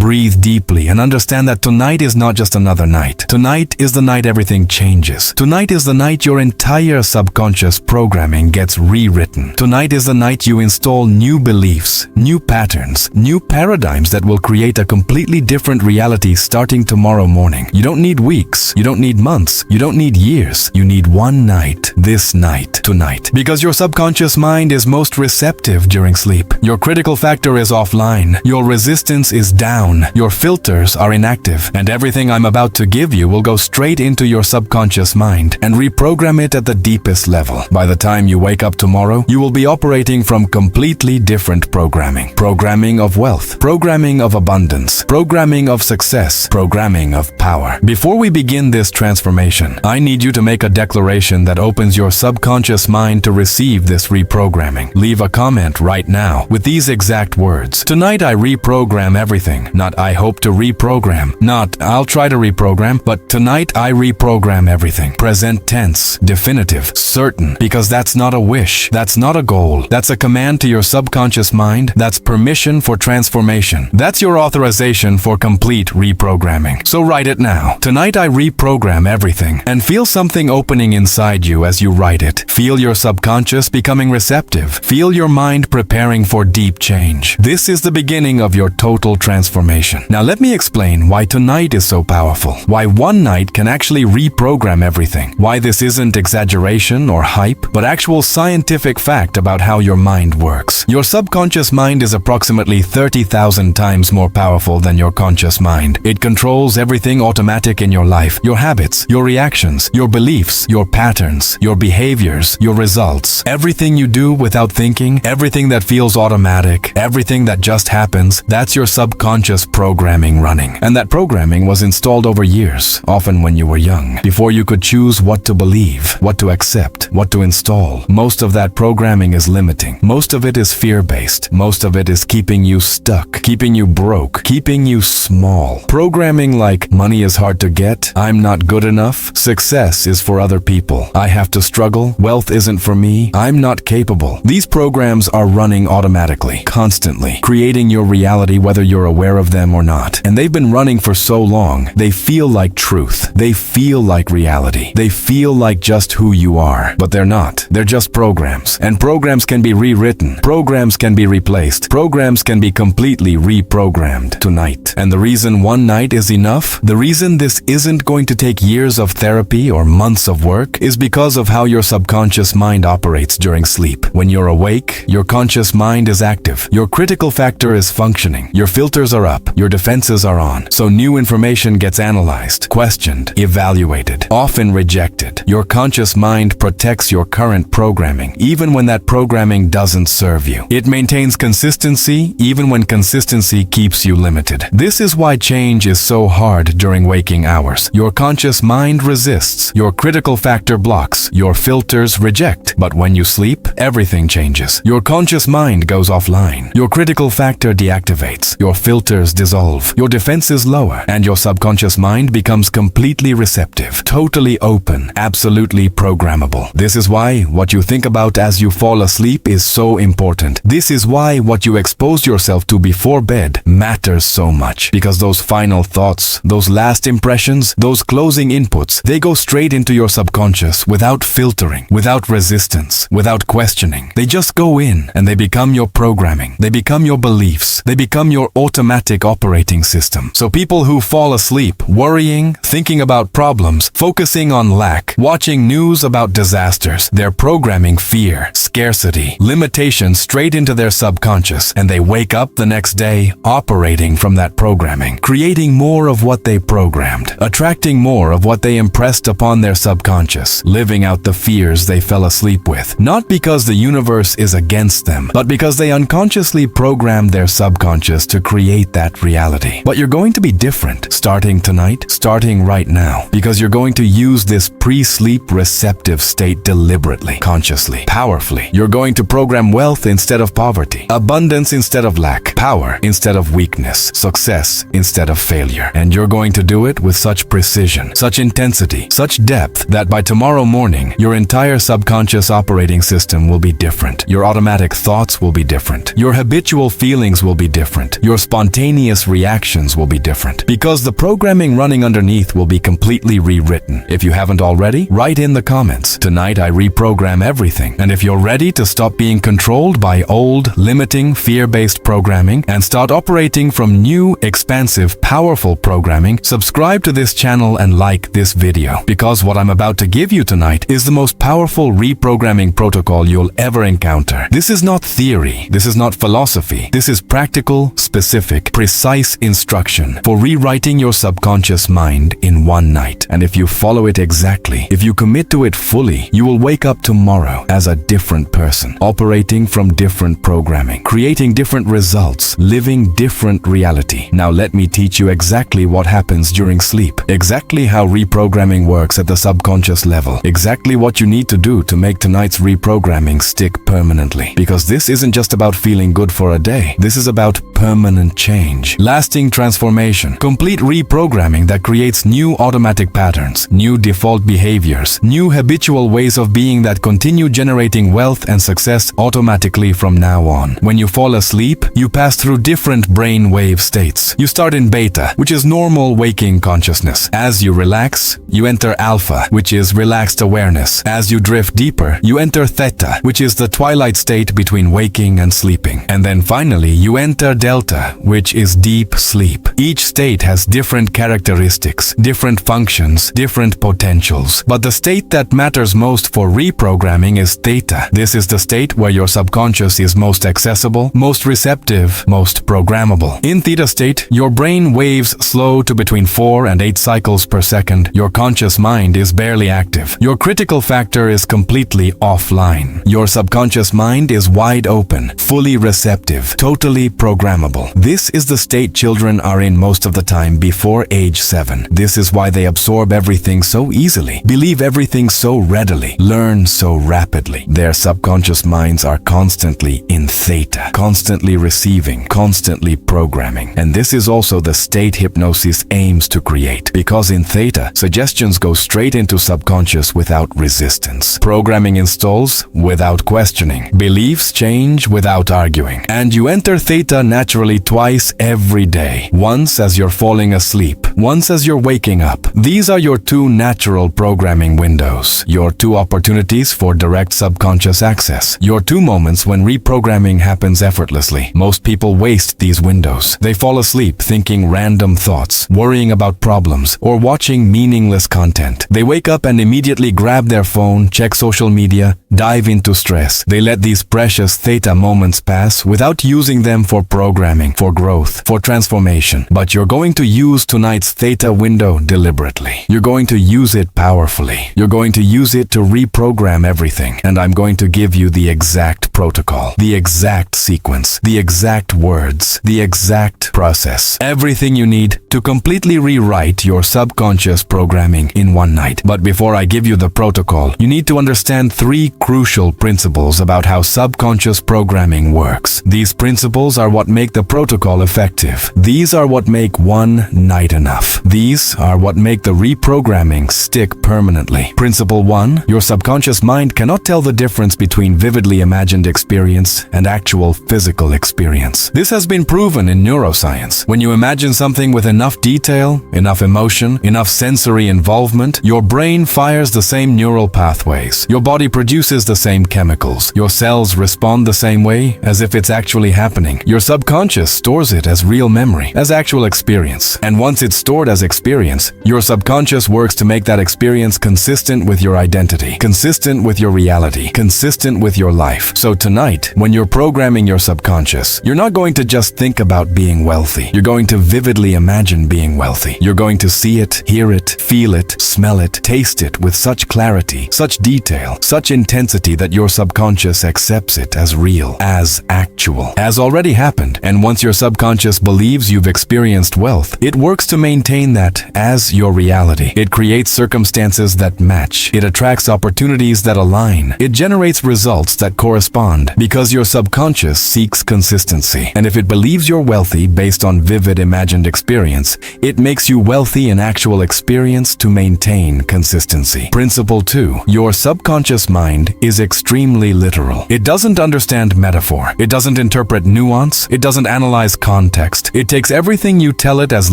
breathe deeply and understand that tonight is not just another night. Tonight is the night everything changes. Tonight is the night your entire subconscious programming gets rewritten. Tonight is the night you install new beliefs, new patterns, new paradigms that will create a completely different reality starting tomorrow morning. You don't need weeks, you don't need months, you don't need years. You need one night, this night, tonight. Because your subconscious mind is most receptive during sleep. Your critical factor is offline, your resistance is down, your filters are inactive, and everything I'm about to give you will go straight into your subconscious mind and reprogram it at the deepest level. By the time you wake up tomorrow, you will be operating from completely different programming. Programming of wealth, programming of abundance, programming of success, programming of power. Before we begin this transformation, I need you to make a declaration that opens your subconscious mind to receive this reprogramming. Leave a comment right now with these exact words. Tonight I reprogram everything. Not I hope to reprogram. Not I'll try to reprogram, but tonight I reprogram everything. Present tense, definitive, certain, because that's not a wish. That's not a goal. That's a command to your subconscious mind. That's permission for transformation. That's your authorization for complete reprogramming. So write it now. Tonight I reprogram everything, and feel something opening inside you as you write it. Feel your subconscious becoming receptive. Feel your mind preparing for deep change. This is the beginning of your total transformation. Now let me explain why tonight is so powerful. Why one night can actually reprogram everything. Why this isn't exaggeration or hype, but actual scientific fact about how your mind works. Your subconscious mind is approximately 30,000 times more powerful than your conscious mind. It controls everything automatic in your life. Your habits, your reactions, your beliefs, your patterns, your behaviors, your results. Everything you do without thinking, everything that feels automatic, everything that just happens, that's your subconscious programming running. And that programming was installed over years, often when you were young, before you could choose what to believe, what to accept, what to install. Most of that programming is limiting. Most of it is fear-based. Most of it is keeping you stuck, keeping you broke, keeping you small. Programming like money is hard to get, I'm not good enough, success is for other people, I have to struggle, wealth isn't for me, I'm not capable. These programs are running automatically, constantly, creating your reality whether you're aware of them or not. And they've been running for so long, they feel like truth. They feel like reality. They feel like just who you are. But they're not. They're just programs. And programs can be rewritten. Programs can be replaced. Programs can be completely reprogrammed tonight. And the reason one night is enough, the reason this isn't going to take years of therapy or months of work, is because of how your subconscious mind operates during sleep. When you're awake, your conscious mind is active. Your critical factor is functioning. Your filters are up. Your defenses are on. So new information gets analyzed, questioned, evaluated, often rejected. Your conscious mind protects your current programming, even when that programming doesn't serve you. It maintains consistency, even when consistency keeps you limited. This is why change is so hard during waking hours. Your conscious mind resists. Your critical factor blocks. Your filters reject. But when you sleep, everything changes. Your conscious mind goes offline. Your critical factor deactivates. Your filters dissolve. Your defenses lower. And your subconscious mind becomes completely receptive, totally open, absolutely programmable. This is why what you think about as you fall asleep is so important. This is why what you expose yourself to before bed matters so much. Because those final thoughts, those last impressions, those closing inputs, they go straight into your subconscious without filtering, without resistance, without questioning. They just go in and they become your programming. They become your beliefs. They become your automatic operating system. So people who fall asleep worrying, thinking about problems, focusing on lack, watching news about disasters, they're programming fear, scarcity, limitation straight into their subconscious, and they wake up the next day operating from that programming, creating more of what they programmed, attracting more of what they impressed upon their subconscious, living out the fears they fell asleep with. Not because the universe is against them, but because they unconsciously programmed their subconscious to create that reality. But you're going to be different starting tonight, starting right now, because you're going to use this pre-sleep receptive state deliberately, consciously, powerfully. You're going to program wealth instead of poverty, abundance instead of lack, power instead of weakness, success instead of failure. And you're going to do it with such precision, such intensity, such depth that by tomorrow morning, your entire subconscious operating system will be different. Your automatic thoughts will be different. Your habitual feelings will be different. Your spontaneous spontaneous reactions will be different, because the programming running underneath will be completely rewritten. If you haven't already, write in the comments. Tonight I reprogram everything. And if you're ready to stop being controlled by old, limiting, fear-based programming and start operating from new, expansive, powerful programming, subscribe to this channel and like this video, because what I'm about to give you tonight is the most powerful reprogramming protocol you'll ever encounter. This is not theory. This is not philosophy. This is practical, specific, precise instruction for rewriting your subconscious mind in one night. And if you follow it exactly, if you commit to it fully, you will wake up tomorrow as a different person, operating from different programming, creating different results, living different reality. Now let me teach you exactly what happens during sleep, exactly how reprogramming works at the subconscious level, exactly what you need to do to make tonight's reprogramming stick permanently. Because this isn't just about feeling good for a day. This is about permanent change, lasting transformation, complete reprogramming that creates new automatic patterns, new default behaviors, new habitual ways of being that continue generating wealth and success automatically from now on. When you fall asleep, you pass through different brain wave states. You start in beta, which is normal waking consciousness. As you relax, you enter alpha, which is relaxed awareness. As you drift deeper, you enter theta, which is the twilight state between waking and sleeping. And then finally, you enter delta, which is deep sleep. Each state has different characteristics, different functions, different potentials. But the state that matters most for reprogramming is theta. This is the state where your subconscious is most accessible, most receptive, most programmable. In theta state, your brain waves slow to between 4 and 8 cycles per second. Your conscious mind is barely active. Your critical factor is completely offline. Your subconscious mind is wide open, fully receptive, totally programmable. This is the state children are in most of the time before age 7. This is why they absorb everything so easily, believe everything so readily, learn so rapidly. Their subconscious minds are constantly in theta, constantly receiving, constantly programming. And this is also the state hypnosis aims to create, because in theta, suggestions go straight into subconscious without resistance. Programming installs without questioning. Beliefs change without arguing. And you enter theta naturally twice every day. Once as you're falling asleep, once as you're waking up. These are your two natural programming windows, your two opportunities for direct subconscious access, your two moments when reprogramming happens effortlessly. Most people waste these windows. They fall asleep thinking random thoughts, worrying about problems, or watching meaningless content. They wake up and immediately grab their phone, check social media, dive into stress. They let these precious theta moments pass without using them for programming, for growth, for transformation. But you're going to use tonight's theta window deliberately. You're going to use it powerfully. You're going to use it to reprogram everything. And I'm going to give you the exact protocol, the exact sequence, the exact words, the exact process. Everything you need to completely rewrite your subconscious programming in one night. But before I give you the protocol, you need to understand 3 crucial principles about how subconscious programming works. These principles are what make the protocol effective. These are what make one night enough. These are what make the reprogramming stick permanently. Principle 1, your subconscious mind cannot tell the difference between vividly imagined experience and actual physical experience. This has been proven in neuroscience. When you imagine something with enough detail, enough emotion, enough sensory involvement, your brain fires the same neural pathways. Your body produces the same chemicals. Your cells respond the same way as if it's actually happening. Your subconscious stores it as real memory, as actual experience. And once it's stored as experience, your subconscious works to make that experience consistent with your identity, consistent with your reality, consistent with your life. So tonight, when you're programming your subconscious, you're not going to just think about being wealthy. You're going to vividly imagine being wealthy. You're going to see it, hear it, feel it, smell it, taste it with such clarity, such detail, such intensity that your subconscious accepts it as real, as actual, as already happened. And once your subconscious believes you've experienced wealth, it works to maintain maintain that as your reality. It creates circumstances that match. It attracts opportunities that align. It generates results that correspond because your subconscious seeks consistency. And if it believes you're wealthy based on vivid imagined experience, it makes you wealthy in actual experience to maintain consistency. Principle 2. Your subconscious mind is extremely literal. It doesn't understand metaphor. It doesn't interpret nuance. It doesn't analyze context. It takes everything you tell it as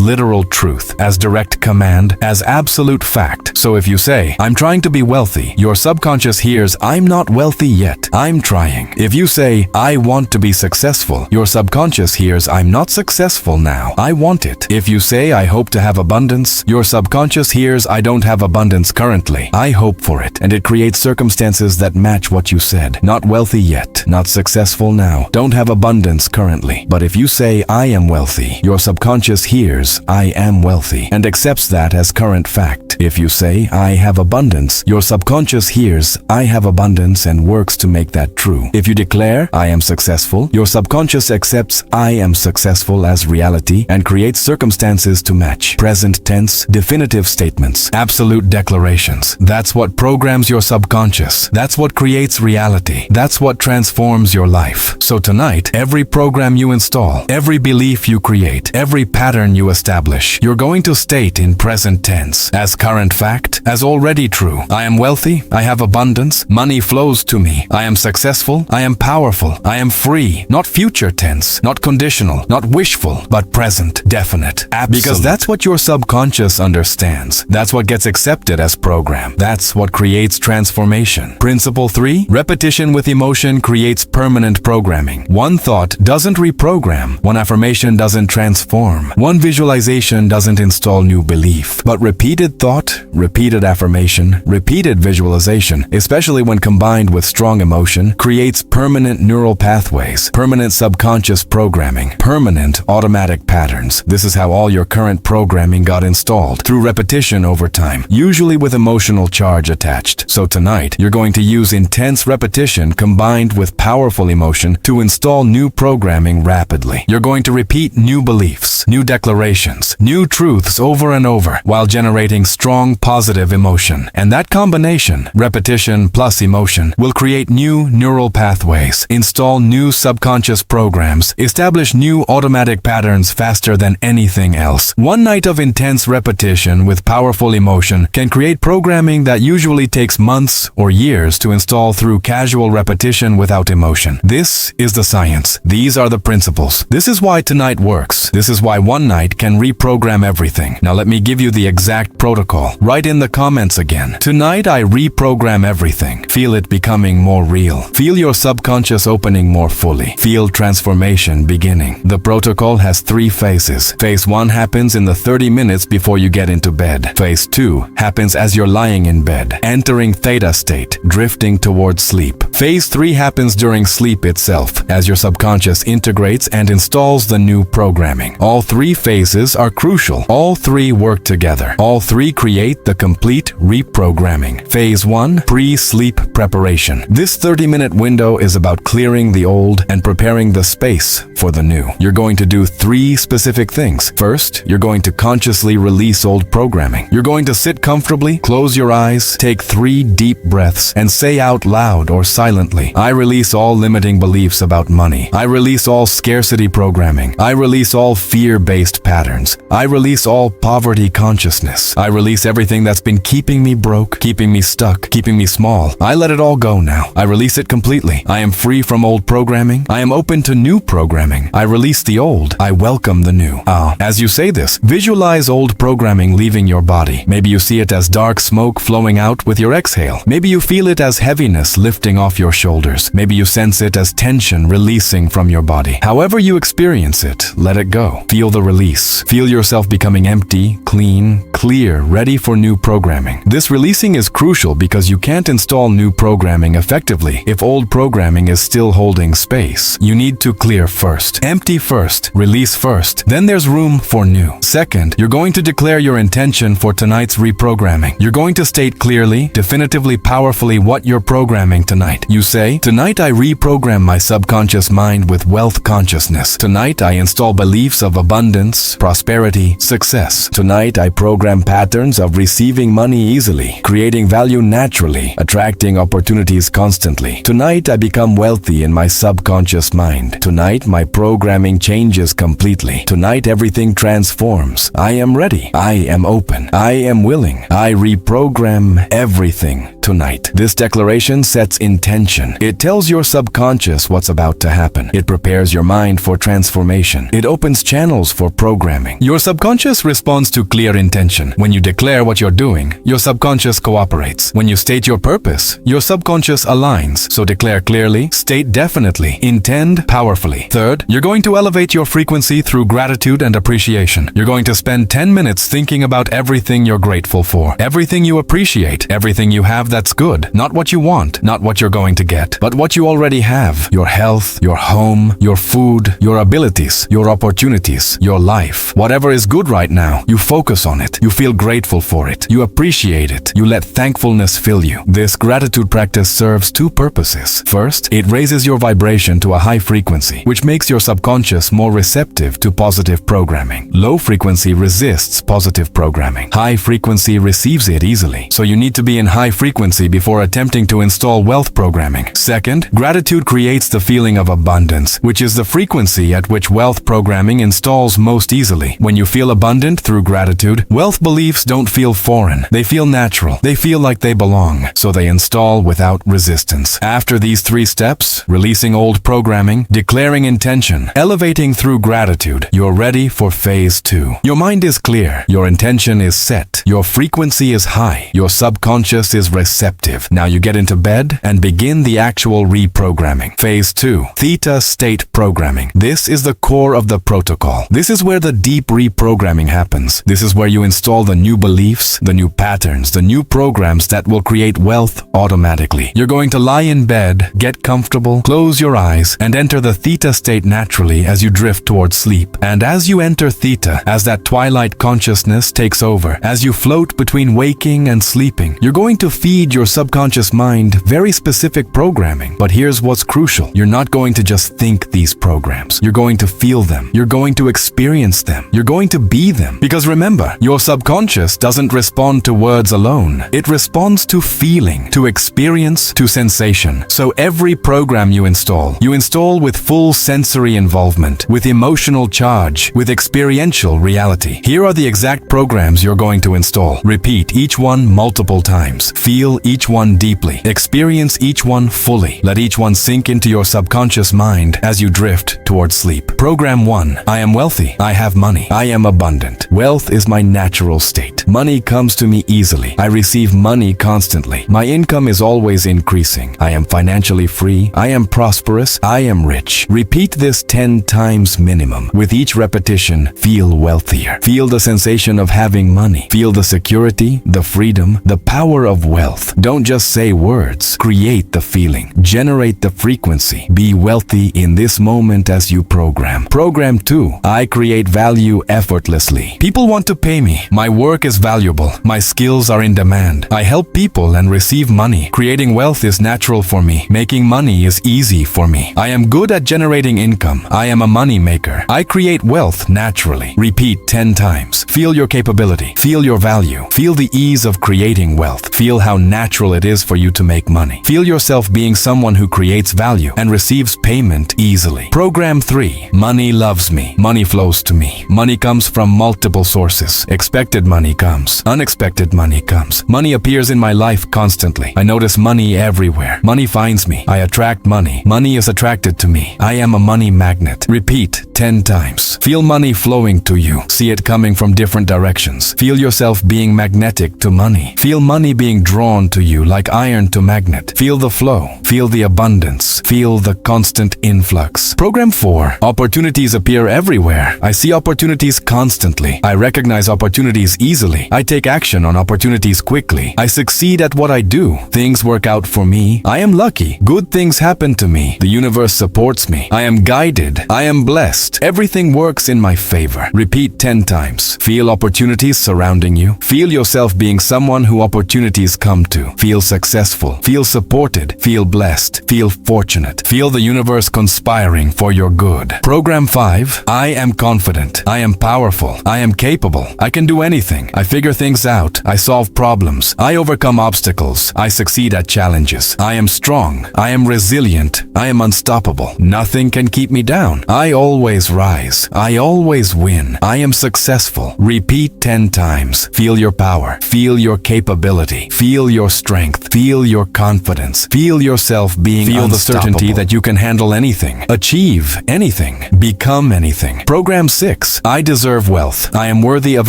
literal truth, as direct command, as absolute fact. So if you say, I'm trying to be wealthy, your subconscious hears, I'm not wealthy yet. I'm trying. If you say, I want to be successful, your subconscious hears, I'm not successful now. I want it. If you say, I hope to have abundance, your subconscious hears, I don't have abundance currently. I hope for it. And it creates circumstances that match what you said. Not wealthy yet. Not successful now. Don't have abundance currently. But if you say, I am wealthy, your subconscious hears, I am wealthy, and accepts that as current fact. If you say, I have abundance, your subconscious hears, I have abundance, and works to make that true. If you declare, I am successful, your subconscious accepts, I am successful as reality and creates circumstances to match. Present tense, definitive statements, absolute declarations. That's what programs your subconscious. That's what creates reality. That's what transforms your life. So tonight, every program you install, every belief you create, every pattern you establish, you're going to state in present tense, as current fact, as already true. I am wealthy, I have abundance, money flows to me, I am successful, I am powerful, I am free. Not future tense, not conditional, not wishful, but present, definite, absolute. Because that's what your subconscious understands. That's what gets accepted as program. That's what creates transformation. Principle 3, repetition with emotion creates permanent programming. One thought doesn't reprogram. One affirmation doesn't transform. One visualization doesn't install new belief. But repeated thought, repeated affirmation, repeated visualization, especially when combined with strong emotion, creates permanent neural pathways, permanent subconscious programming, permanent automatic patterns. This is how all your current programming got installed, through repetition over time, usually with emotional charge attached. So tonight, you're going to use intense repetition combined with powerful emotion to install new programming rapidly. You're going to repeat new beliefs, new declarations, new truths over and over, while generating strong positive emotion. And that combination, repetition plus emotion, will create new neural pathways, install new subconscious programs, establish new automatic patterns faster than anything else. One night of intense repetition with powerful emotion can create programming that usually takes months or years to install through casual repetition without emotion. This is the science. These are the principles. This is why tonight works. This is why one night can reprogram everything. Now let me give you the exact protocol. Write in the comments again. Tonight I reprogram everything. Feel it becoming more real. Feel your subconscious opening more fully. Feel transformation beginning. The protocol has 3 phases. Phase 1 happens in the 30 minutes before you get into bed. Phase 2 happens as you're lying in bed, entering theta state, drifting towards sleep. Phase 3 happens during sleep itself, as your subconscious integrates and installs the new programming. All 3 phases are crucial. All 3 work together. All 3 create the complete reprogramming. Phase 1, pre-sleep preparation. This 30-minute window is about clearing the old and preparing the space for the new. You're going to do 3 specific things. First, you're going to consciously release old programming. You're going to sit comfortably, close your eyes, take 3 deep breaths, and say out loud or silently, I release all limiting beliefs about money. I release all scarcity programming. I release all fear-based patterns. I release all poverty consciousness. I release everything that's been keeping me broke, keeping me stuck, keeping me small. I let it all go now. I release it completely. I am free from old programming. I am open to new programming. I release the old. I welcome the new. As you say this, visualize old programming leaving your body. Maybe you see it as dark smoke flowing out with your exhale. Maybe you feel it as heaviness lifting off your shoulders. Maybe you sense it as tension releasing from your body. However you experience it, let it go. Feel the release. Feel yourself becoming empty, clean, clear, ready for new programming. This releasing is crucial because you can't install new programming effectively if old programming is still holding space. You need to clear first. Empty first. Release first. Then there's room for new. Second, you're going to declare your intention for tonight's reprogramming. You're going to state clearly, definitively, powerfully what you're programming tonight. You say, tonight I reprogram my subconscious mind with wealth consciousness. Tonight I install beliefs of abundance, prosperity, money, success. Tonight, I program patterns of receiving money easily, creating value naturally, attracting opportunities constantly. Tonight, I become wealthy in my subconscious mind. Tonight, my programming changes completely. Tonight, everything transforms. I am ready. I am open. I am willing. I reprogram everything tonight. This declaration sets intention. It tells your subconscious what's about to happen. It prepares your mind for transformation. It opens channels for programming. Your subconscious responds to clear intention. When you declare what you're doing, your subconscious cooperates. When you state your purpose, your subconscious aligns. So declare clearly, state definitely, intend powerfully. Third, you're going to elevate your frequency through gratitude and appreciation. You're going to spend 10 minutes thinking about everything you're grateful for, everything you appreciate, everything you have that's good, not what you want, not what you're going to get, but what you already have. Your health, your home, your food, your abilities, your opportunities, your life. Whatever is good right now, you focus on it. You feel grateful for it. You appreciate it. You let thankfulness fill you. This gratitude practice serves two purposes. First, it raises your vibration to a high frequency, which makes your subconscious more receptive to positive programming. Low frequency resists positive programming. High frequency receives it easily. So you need to be in high frequency before attempting to install wealth programming. Second, gratitude creates the feeling of abundance, which is the frequency at which wealth programming installs most easily. When you feel abundant through gratitude, wealth beliefs don't feel foreign. They feel natural. They feel like they belong, so they install without resistance. After these three steps, releasing old programming, declaring intention, elevating through gratitude, you're ready for phase 2. Your mind is clear. Your intention is set. Your frequency is high. Your subconscious is receptive. Now you get into bed and begin the actual reprogramming. Phase 2, theta state programming. This is the core of the protocol. This is where the deep reprogramming happens. This is where you install the new beliefs, the new patterns, the new programs that will create wealth automatically. You're going to lie in bed, get comfortable, close your eyes, and enter the theta state naturally as you drift towards sleep. And as you enter theta, as that twilight consciousness takes over, as you float between waking and sleeping, you're going to feed your subconscious mind very specific programming. But here's what's crucial. You're not going to just think these programs. You're going to feel them. You're going to experience them. You're going to be them. Because remember, your subconscious doesn't respond to words alone. It responds to feeling, to experience, to sensation. So every program you install with full sensory involvement, with emotional charge, with experiential reality. Here are the exact programs you're going to install. Repeat each one multiple times. Feel each one deeply. Experience each one fully. Let each one sink into your subconscious mind as you drift towards sleep. Program 1. I am wealthy. I have money. I am abundant. Wealth is my natural state. Money comes to me easily. I receive money constantly. My income is always increasing. I am financially free. I am prosperous. I am rich. Repeat this 10 times minimum. With each repetition, feel wealthier. Feel the sensation of having money. Feel the security, the freedom, the power of wealth. Don't just say words. Create the feeling. Generate the frequency. Be wealthy in this moment as you program. Program 2. I create value effortlessly. People want to pay me. My work is valuable. My skills are in demand. I help people and receive money. Creating wealth is natural for me. Making money is easy for me. I am good at generating income. I am a money maker. I create wealth naturally. Repeat 10 times. Feel your capability. Feel your value. Feel the ease of creating wealth. Feel how natural it is for you to make money. Feel yourself being someone who creates value and receives payment easily. Program 3. Money loves me. Money flows to me. Money comes from multiple sources. Expected money comes. Unexpected money comes. Money appears in my life constantly. I notice money everywhere. Money finds me. I attract money. Money is attracted to me. I am a money magnet. Repeat 10 times. Feel money flowing to you. See it coming from different directions. Feel yourself being magnetic to money. Feel money being drawn to you like iron to magnet. Feel the flow. Feel the abundance. Feel the constant influx. Program 4. Opportunities appear everywhere. I see opportunities constantly. I recognize opportunities easily. I take action on opportunities quickly. I succeed at what I do. Things work out for me. I am lucky. Good things happen to me. The universe supports me. I am guided. I am blessed. blessed. Everything works in my favor. Repeat 10 times. Feel opportunities surrounding you. Feel yourself being someone who opportunities come to. Feel successful. Feel supported. Feel blessed. Feel fortunate. Feel the universe conspiring for your good. Program 5. I am confident. I am powerful. I am capable. I can do anything. I figure things out. I solve problems. I overcome obstacles. I succeed at challenges. I am strong. I am resilient. I am unstoppable. Nothing can keep me down. I always rise. I always win. I am successful. Repeat 10 times. Feel your power. Feel your capability. Feel your strength. Feel your confidence. Feel yourself being unstoppable. Feel the certainty that you can handle anything, achieve anything, become anything. Program 6. I deserve wealth. I am worthy of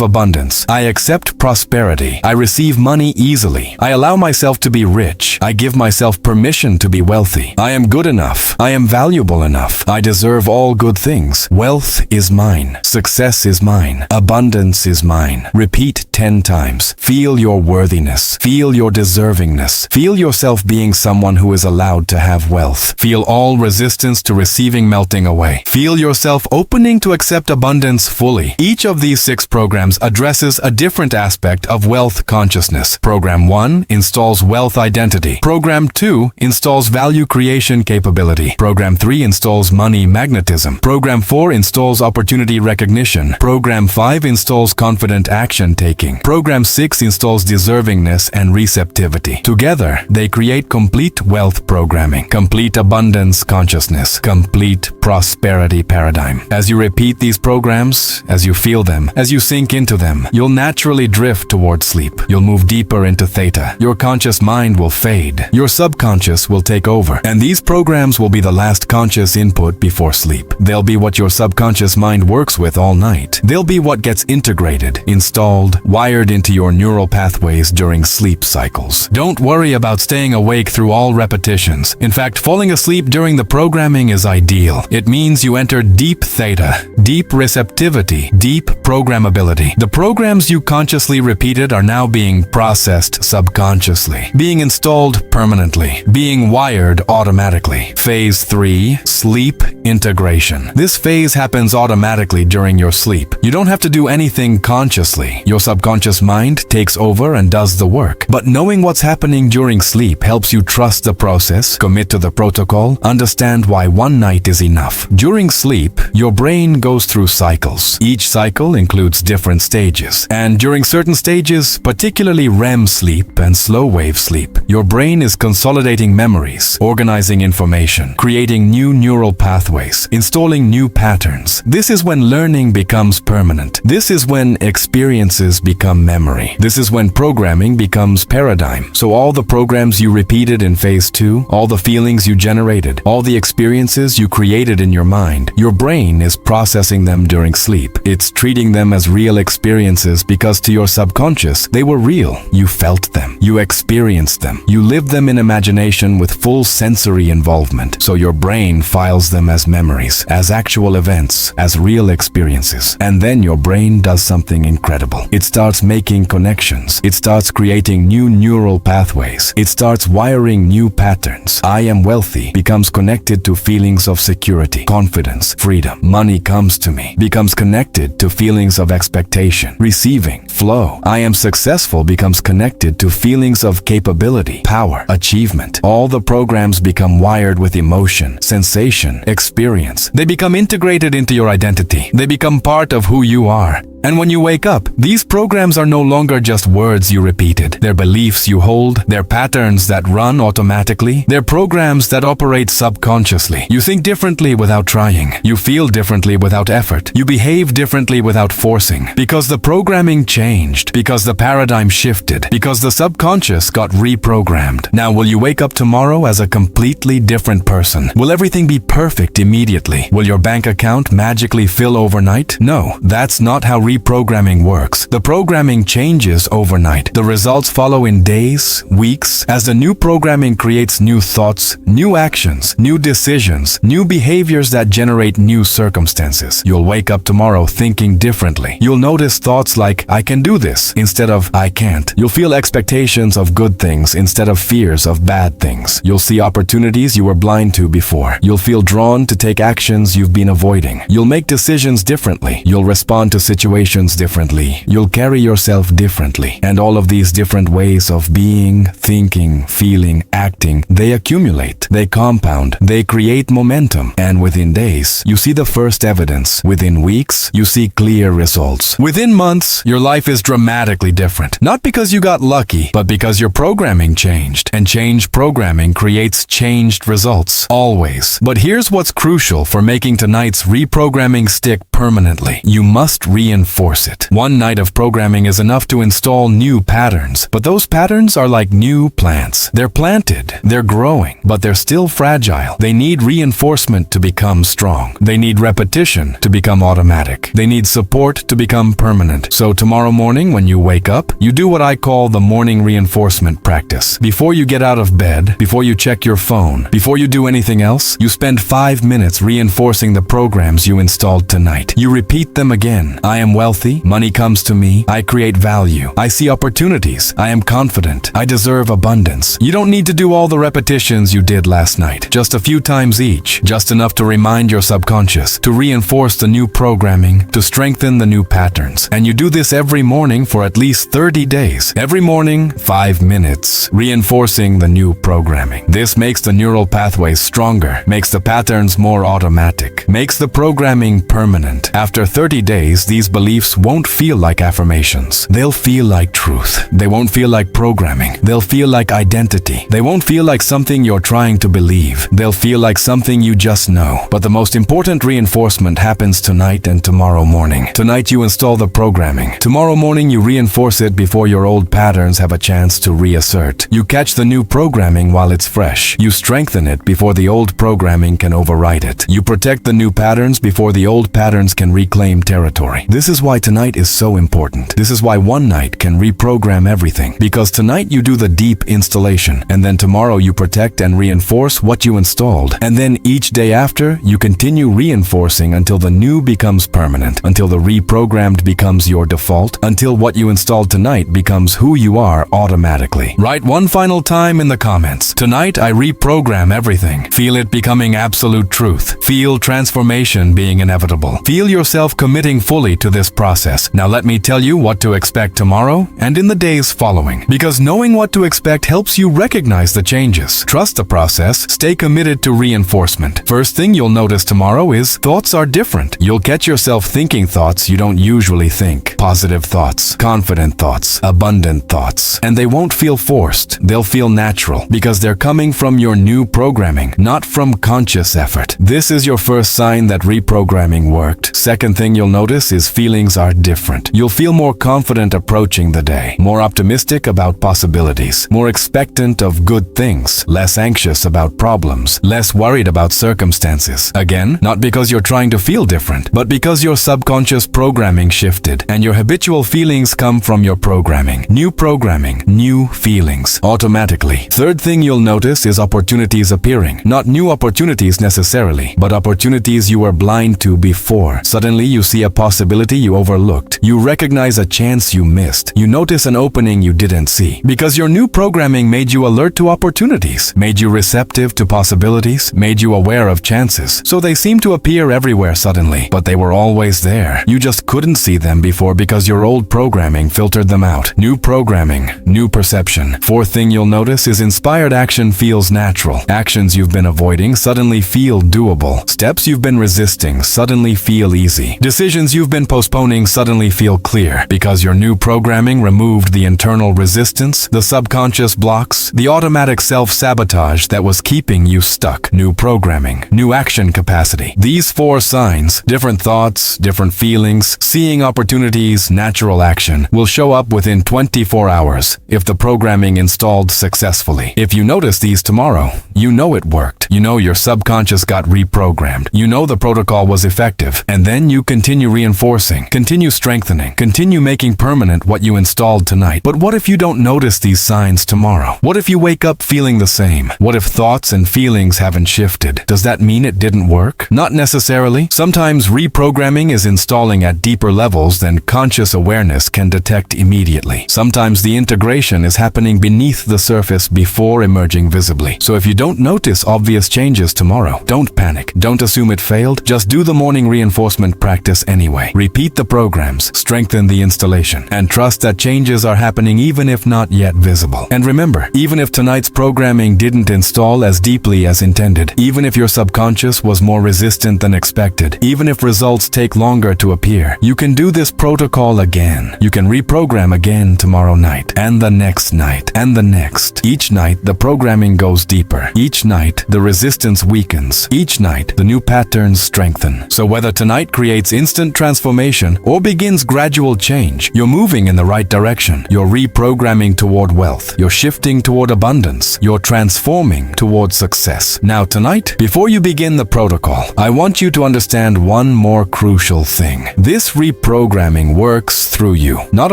abundance. I accept prosperity. I receive money easily. I allow myself to be rich. I give myself permission to be wealthy. I am good enough. I am valuable enough. I deserve all good things. Wealth is mine. Success is mine. Abundance is mine. Repeat 10 times. Feel your worthiness. Feel your deservingness. Feel yourself being someone who is allowed to have wealth. Feel all resistance to receiving melting away. Feel yourself opening to accept abundance fully. Each of these 6 programs addresses a different aspect of wealth consciousness. Program 1 installs wealth identity. Program 2 installs value creation capability. Program 3 installs money magnetism. Program 4 installs opportunity recognition. Program 5 installs confident action taking. Program 6 installs deservingness and receptivity. Together, they create complete wealth programming, complete abundance consciousness, complete prosperity paradigm. As you repeat these programs, as you feel them, as you sink into them, you'll naturally drift towards sleep. You'll move deeper into theta. Your conscious mind will fade. Your subconscious will take over. And these programs will be the last conscious input before sleep. They'll be what your subconscious mind works with all night. They'll be what gets integrated, installed, wired into your neural pathways during sleep cycles. Don't worry about staying awake through all repetitions. In fact, falling asleep during the programming is ideal. It means you enter deep theta, deep receptivity, deep programmability. The programs you consciously repeated are now being processed subconsciously, being installed permanently, being wired automatically. Phase 3, sleep integration. This phase happens automatically during your sleep. You don't have to do anything consciously. Your subconscious mind takes over and does the work. But knowing what's happening during sleep helps you trust the process, commit to the protocol, understand why one night is enough. During sleep, your brain goes through cycles. Each cycle includes different stages. And during certain stages, particularly REM sleep and slow wave sleep, your brain is consolidating memories, organizing information, creating new neural pathways, installing new patterns. This is when learning becomes permanent. This is when experiences become memory. This is when programming becomes paradigm. So all the programs you repeated in phase 2, all the feelings you generated, all the experiences you created in your mind, your brain is processing them during sleep. It's treating them as real experiences because to your subconscious, they were real. You felt them. You experienced them. You lived them in imagination with full sensory involvement. So your brain files them as memories, as actual events, as real experiences. And then your brain does something incredible. It starts making connections. It starts creating new neural pathways. It starts wiring new patterns. I am wealthy becomes connected to feelings of security, confidence, freedom. Money comes to me becomes connected to feelings of expectation, receiving, flow. I am successful becomes connected to feelings of capability, power, achievement. All the programs become wired with emotion, sensation, experience. They become integrated into your identity. They become part of who you are. And when you wake up, these programs are no longer just words you repeated. They're beliefs you hold, they're patterns that run automatically, they're programs that operate subconsciously. You think differently without trying. You feel differently without effort. You behave differently without forcing. Because the programming changed, because the paradigm shifted, because the subconscious got reprogrammed. Now, will you wake up tomorrow as a completely different person? Will everything be perfect immediately? Will your bank account magically fill overnight? No, that's not how reprogramming works. The programming changes overnight. The results follow in days, weeks, as the new programming creates new thoughts, new actions, new decisions, new behaviors that generate new circumstances. You'll wake up tomorrow thinking differently. You'll notice thoughts like, I can do this, instead of, I can't. You'll feel expectations of good things instead of fears of bad things. You'll see opportunities you were blind to before. You'll feel drawn to take actions you've been avoiding. You'll make decisions differently. You'll respond to situations differently. You'll carry yourself differently. And all of these different ways of being, thinking, feeling, acting, they accumulate, they compound, they create momentum. And within days, you see the first evidence. Within weeks, you see clear results. Within months, your life is dramatically different. Not because you got lucky, but because your programming changed. And changed programming creates changed results. Always. But here's what's crucial for making tonight's reprogramming stick permanently. You must reinforce it. One night of programming is enough to install new patterns. But those patterns are like new plants. They're planted, they're growing, but they're still fragile. They need reinforcement to become strong. They need repetition to become automatic. They need support to become permanent. So tomorrow morning when you wake up, you do what I call the morning reinforcement practice. Before you get out of bed, before you check your phone, before you do anything else, you spend 5 minutes reinforcing the programs you installed tonight. You repeat them again. I am wealthy. Money comes to me. I create value. I see opportunities. I am confident. I deserve abundance. You don't need to do all the repetitions you did last night. Just a few times each. Just enough to remind your subconscious, to reinforce the new programming, to strengthen the new patterns. And you do this every morning for at least 30 days. Every morning, 5 minutes, reinforcing the new programming. This makes the neural pathways stronger, makes the patterns more automatic, makes the programming permanent. After 30 days, these beliefs won't feel like affirmations. They'll feel like truth. They won't feel like programming. They'll feel like identity. They won't feel like something you're trying to believe. They'll feel like something you just know. But the most important reinforcement happens tonight and tomorrow morning. Tonight you install the programming. Tomorrow morning you reinforce it before your old patterns have a chance to reassert. You catch the new programming while it's fresh. You strengthen it before the old programming can override it. You protect the new patterns before the old patterns can reclaim territory. This is why tonight is so important. This is why one night can reprogram everything. Because tonight you do the deep installation, and then tomorrow you protect and reinforce what you installed. And then each day after, you continue reinforcing until the new becomes permanent, until the reprogrammed becomes your default, until what you installed tonight becomes who you are automatically. Write one final time in the comments. Tonight I reprogram everything. Feel it becoming absolute truth. Feel transformation being inevitable. Feel yourself committing fully to this process. Now let me tell you what to expect tomorrow and in the days following. Because knowing what to expect helps you recognize the changes. Trust the process. Stay committed to reinforcement. First thing you'll notice tomorrow is thoughts are different. You'll catch yourself thinking thoughts you don't usually think. Positive thoughts, confident thoughts, abundant thoughts. And they won't feel forced. They'll feel natural because they're coming from your new programming, not from conscious effort. This is your first sign that reprogramming worked. Second thing you'll notice is feelings are different. You'll feel more confident approaching the day, more optimistic about possibilities, more expectant of good things, less anxious about problems, less worried about circumstances. Again, not because you're trying to feel different, but because your subconscious programming shifted and your habitual feelings come from your programming. New programming, new feelings, automatically. Third thing you'll notice is opportunities appearing. Not new opportunities necessarily, but opportunities you were blind to before. Suddenly you see a possibility you overlooked. You recognize a chance you missed. You notice an opening you didn't see. Because your new programming made you alert to opportunities, made you receptive to possibilities, made you aware of chances. So they seem to appear everywhere suddenly, but they were always there. You just couldn't see them before because your old programming filtered them out. New programming, new perception. Fourth thing you'll notice is inspired action feels natural. Actions you've been avoiding suddenly feel doable. Steps you've been resisting suddenly feel easy. Decisions you've been postponing suddenly feel clear because your new programming removed the internal resistance, the subconscious blocks, the automatic self-sabotage that was keeping you stuck. New programming, new action capacity. These four signs, different thoughts, different feelings, seeing opportunities, natural action, will show up within 24 hours if the programming installed successfully. If you notice these tomorrow, you know it worked. You know your subconscious got reprogrammed. You know the protocol was effective. And then you continue reinforcing reinforcing, continue strengthening, continue making permanent what you installed tonight. But what if you don't notice these signs tomorrow? What if you wake up feeling the same? What if thoughts and feelings haven't shifted? Does that mean it didn't work? Not necessarily. Sometimes reprogramming is installing at deeper levels than conscious awareness can detect immediately. Sometimes the integration is happening beneath the surface before emerging visibly. So if you don't notice obvious changes tomorrow, don't panic. Don't assume it failed. Just do the morning reinforcement practice anyway. Repeat the programs, strengthen the installation, and trust that changes are happening even if not yet visible. And remember, even if tonight's programming didn't install as deeply as intended, even if your subconscious was more resistant than expected, even if results take longer to appear, you can do this protocol again. You can reprogram again tomorrow night, and the next night, and the next. Each night, the programming goes deeper. Each night, the resistance weakens. Each night, the new patterns strengthen. So whether tonight creates instant transformation or begins gradual change, you're moving in the right direction. You're reprogramming toward wealth. You're shifting toward abundance. You're transforming toward success. Now tonight, before you begin the protocol, I want you to understand one more crucial thing. This reprogramming works through you, not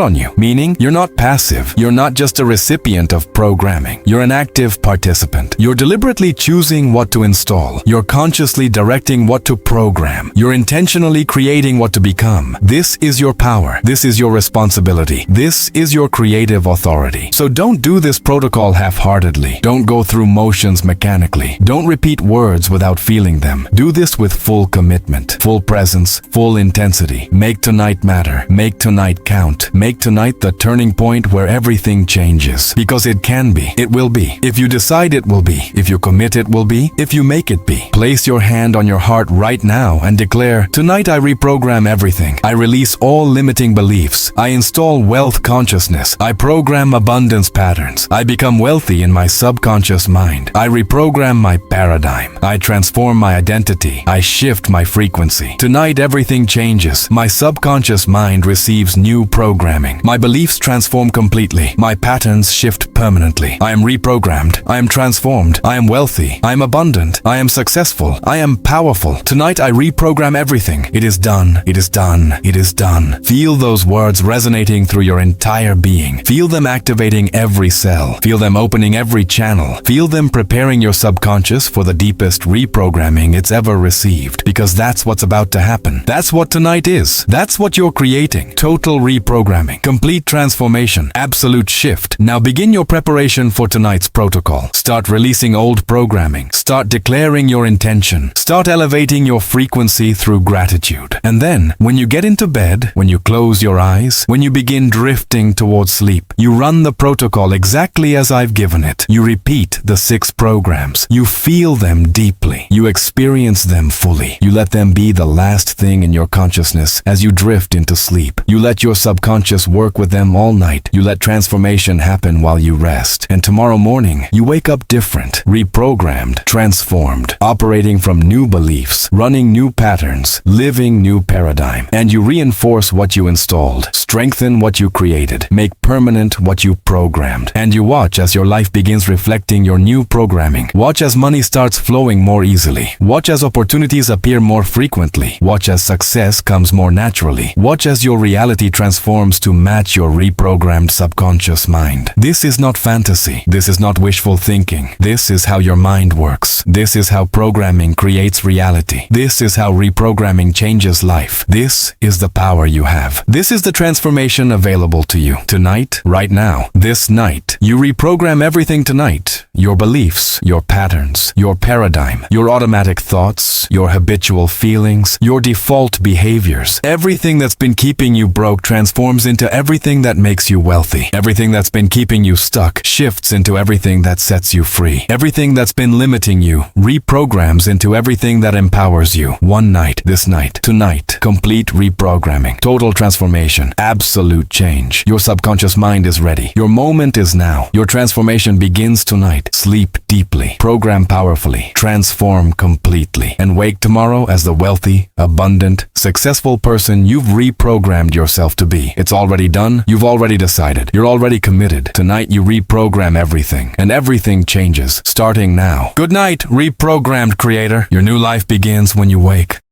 on you, meaning you're not passive. You're not just a recipient of programming. You're an active participant. You're deliberately choosing what to install. You're consciously directing what to program. You're intentionally creating what to become. This is your power. This is your responsibility. This is your creative authority. So don't do this protocol half-heartedly. Don't go through motions mechanically. Don't repeat words without feeling them. Do this with full commitment, full presence, full intensity. Make tonight matter. Make tonight count. Make tonight the turning point where everything changes. Because it can be. It will be. If you decide it will be. If you commit it will be. If you make it be. Place your hand on your heart right now and declare, tonight I reprogram everything. I release all limiting beliefs. I install wealth consciousness. I program abundance patterns. I become wealthy in my subconscious mind. I reprogram my paradigm. I transform my identity. I shift my frequency. Tonight everything changes. My subconscious mind receives new programming. My beliefs transform completely. My patterns shift permanently. I am reprogrammed. I am transformed. I am wealthy. I am abundant. I am successful. I am powerful. Tonight I reprogram everything. It is done. It is done. It is done. Feel those words resonating through your entire being. Feel them activating every cell. Feel them opening every channel. Feel them preparing your subconscious for the deepest reprogramming it's ever received. Because that's what's about to happen. That's what tonight is. That's what you're creating. Total reprogramming. Complete transformation. Absolute shift. Now begin your preparation for tonight's protocol. Start releasing old programming. Start declaring your intention. Start elevating your frequency through gratitude. And then, when you get into bed, when you close your eyes, when you begin drifting towards sleep, you run the protocol exactly as I've given it. You repeat the 6 programs. You feel them deeply. You experience them fully. You let them be the last thing in your consciousness as you drift into sleep. You let your subconscious work with them all night. You let transformation happen while you rest. And tomorrow morning, you wake up different, reprogrammed, transformed, operating from new beliefs, running new patterns, living new paradigm. And you reinforce what you installed, strengthen what you created, make permanent what you programmed. And you watch as your life begins reflecting your new programming. Watch as money starts flowing more easily. Watch as opportunities appear more frequently. Watch as success comes more naturally. Watch as your reality transforms to match your reprogrammed subconscious mind. This is not fantasy. This is not wishful thinking. This is how your mind works. This is how programming creates reality. This is how reprogramming changes life. This is the power you have. This is the transformation available to you. Tonight, right now, this night, you reprogram everything tonight. Your beliefs, your patterns, your paradigm, your automatic thoughts, your habitual feelings, your default behaviors. Everything that's been keeping you broke transforms into everything that makes you wealthy. Everything that's been keeping you stuck shifts into everything that sets you free. Everything that's been limiting you reprograms into everything that empowers you. One night, this night, tonight, complete reprogramming, total transformation, absolute change. Your subconscious mind is ready. Your moment is now. Your transformation begins tonight. Sleep deeply, program powerfully, transform completely, and wake tomorrow as the wealthy, abundant, successful person you've reprogrammed yourself to be. It's already done. You've already decided. You're already committed. Tonight you reprogram everything, and everything changes, starting now. Good night, reprogrammed creator. Your new life begins when you wake.